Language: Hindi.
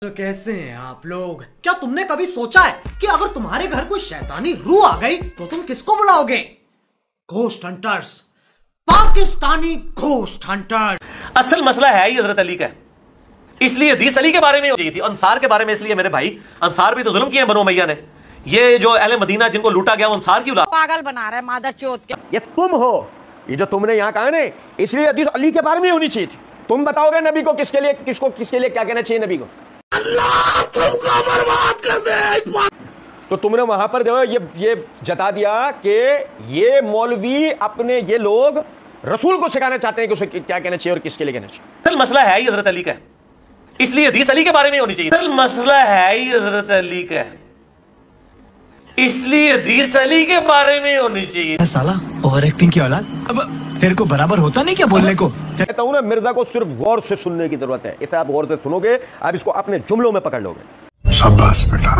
तो कैसे हैं आप लोग? क्या तुमने कभी सोचा है कि अगर तुम्हारे घर कोई शैतानी रूह आ गई तो तुम किसको बुलाओगे? Ghost hunters, Pakistani ghost hunter. असल मसला है ही हजरत अली का, इसलिए हदीस अली के बारे में चाहिए थी। अंसार के बारे में इसलिए मेरे भाई, अंसार भी तो जुल्म किए बनो मैया ने। ये जो अहले मदीना जिनको लूटा गया वो अंसार की औलाद। पागल बना रहा है मादर चोद के। ये तुम हो, ये जो तुमने यहाँ कहा ना, इसलिए हदीस अली के बारे में होनी चाहिए थी। तुम बताओगे नबी को किसके लिए, किसके लिए क्या कहना चाहिए नबी को? अल्लाह तुमको बर्बाद कर दे। तो तुमने वहां पर देखो ये जता दिया कि ये मौलवी अपने ये लोग रसूल को सिखाना चाहते हैं कि उसे क्या कहना चाहिए और किसके लिए कहना चाहिए। असल मसला है ही हजरत अली का, इसलिए हदीस अली के बारे में होनी चाहिए। असल मसला है ही हजरत अली का, इसलिए हदीस अली के बारे में होनी चाहिए। साला ओवर एक्टिंग की औलाद, अब तेरे को बराबर होता नहीं क्या बोलने को? कहता हूं ना, मिर्जा को सिर्फ गौर से सुनने की जरूरत है। इसे आप गौर से सुनोगे, आप इसको अपने जुमलों में पकड़ लोगे। शाबाश बेटा।